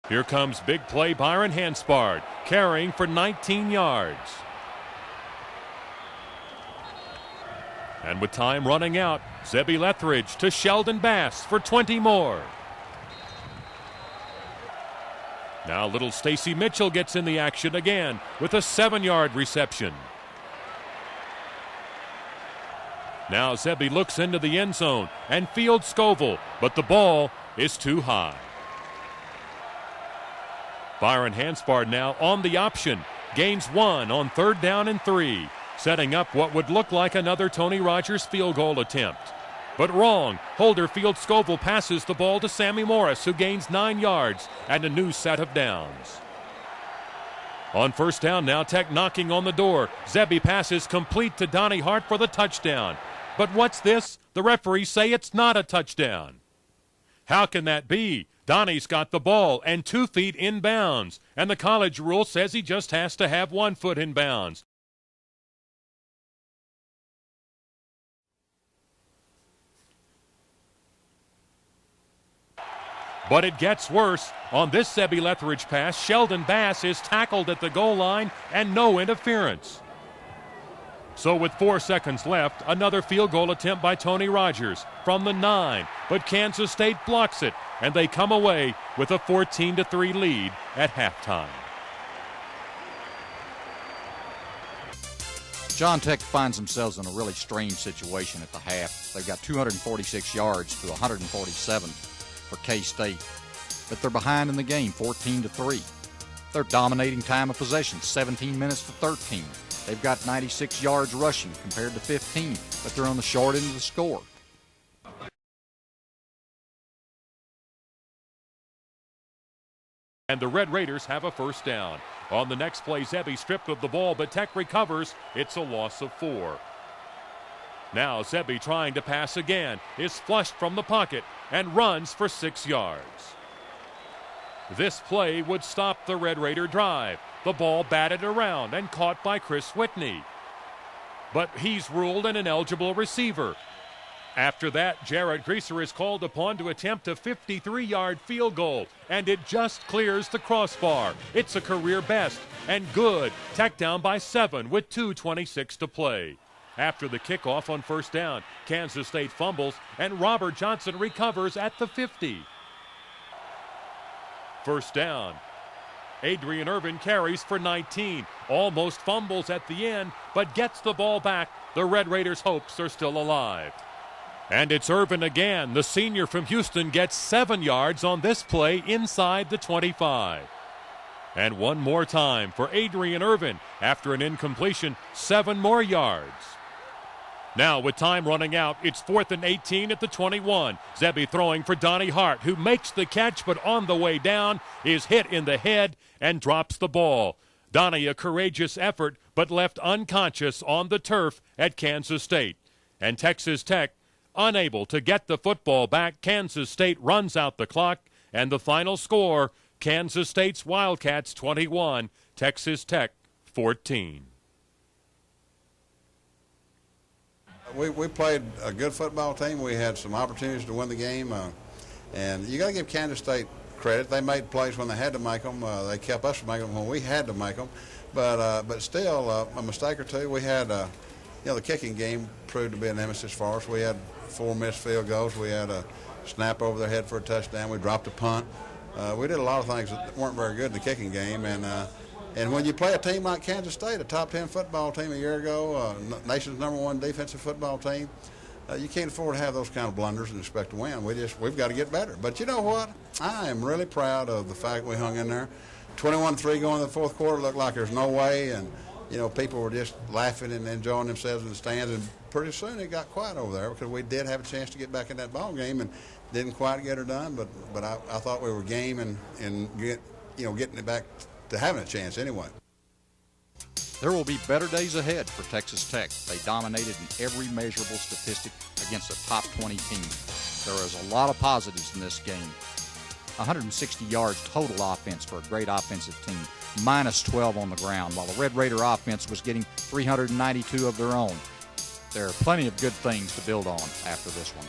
Here comes big play Byron Hanspard, carrying for 19 yards. And with time running out, Zebby Lethridge to Sheldon Bass for 20 more. Now little Stacy Mitchell gets in the action again with a 7-yard reception. Now Zebby looks into the end zone and fields Scoville, but the ball is too high. Byron Hanspard now on the option, gains 1 on 3rd down and 3, setting up what would look like another Tony Rogers field goal attempt. But wrong. Holder fields Scoville, passes the ball to Sammy Morris, who gains 9 yards and a new set of downs. On 1st down now, Tech knocking on the door. Zebby passes complete to Donnie Hart for the touchdown. But what's this? The referees say it's not a touchdown. How can that be? Donnie's got the ball and 2 feet in bounds, and the college rule says he just has to have 1 foot in bounds. But it gets worse. On this Zebby Lethridge pass, Sheldon Bass is tackled at the goal line and no interference. So with 4 seconds left, another field goal attempt by Tony Rogers from the 9. But Kansas State blocks it, and they come away with a 14-3 lead at halftime. John Tech finds themselves in a really strange situation at the half. They've got 246 yards to 147 for K-State, but they're behind in the game 14-3. They're dominating time of possession, 17 minutes to 13. They've got 96 yards rushing compared to 15, but they're on the short end of the score. And the Red Raiders have a 1st down. On the next play, Zebby stripped of the ball, but Tech recovers. It's a loss of 4. Now Zebby trying to pass again, is flushed from the pocket and runs for 6 yards. This play would stop the Red Raider drive. The ball batted around and caught by Chris Whitney. But he's ruled an ineligible receiver. After that, Jared Greaser is called upon to attempt a 53-yard field goal, and it just clears the crossbar. It's a career best, and good. Tech down by 7 with 2:26 to play. After the kickoff on 1st down, Kansas State fumbles, and Robert Johnson recovers at the 50. 1st down. Adrian Irvin carries for 19, almost fumbles at the end, but gets the ball back. The Red Raiders' hopes are still alive. And it's Irvin again. The senior from Houston gets 7 yards on this play inside the 25. And one more time for Adrian Irvin. After an incompletion, 7 more yards. Now with time running out, it's 4th and 18 at the 21. Zebby throwing for Donnie Hart, who makes the catch, but on the way down is hit in the head and drops the ball. Donnie, a courageous effort, but left unconscious on the turf at Kansas State. And Texas Tech, unable to get the football back. Kansas State runs out the clock, and the final score, Kansas State's Wildcats 21, Texas Tech 14. We played a good football team. We had some opportunities to win the game, and you got to give Kansas State credit. They made plays when they had to make them. They kept us from making them when we had to make them. But still, a mistake or two. We had, the kicking game proved to be an nemesis for us. We had 4 missed field goals. We had a snap over their head for a touchdown. We dropped a punt. We did a lot of things that weren't very good in the kicking game, and when you play a team like Kansas State, a top 10 football team a year ago, nation's #1 defensive football team, you can't afford to have those kind of blunders and expect to win. We've got to get better. But you know what? I am really proud of the fact we hung in there. 21-3 going to the 4th quarter looked like there's no way, and people were just laughing and enjoying themselves in the stands. And pretty soon it got quiet over there because we did have a chance to get back in that ball game and didn't quite get her done. But I thought we were game and getting it back to having a chance anyway. There will be better days ahead for Texas Tech. They dominated in every measurable statistic against a top 20 team. There is a lot of positives in this game. 160 yards total offense for a great offensive team, minus 12 on the ground, while the Red Raider offense was getting 392 of their own. There are plenty of good things to build on after this one.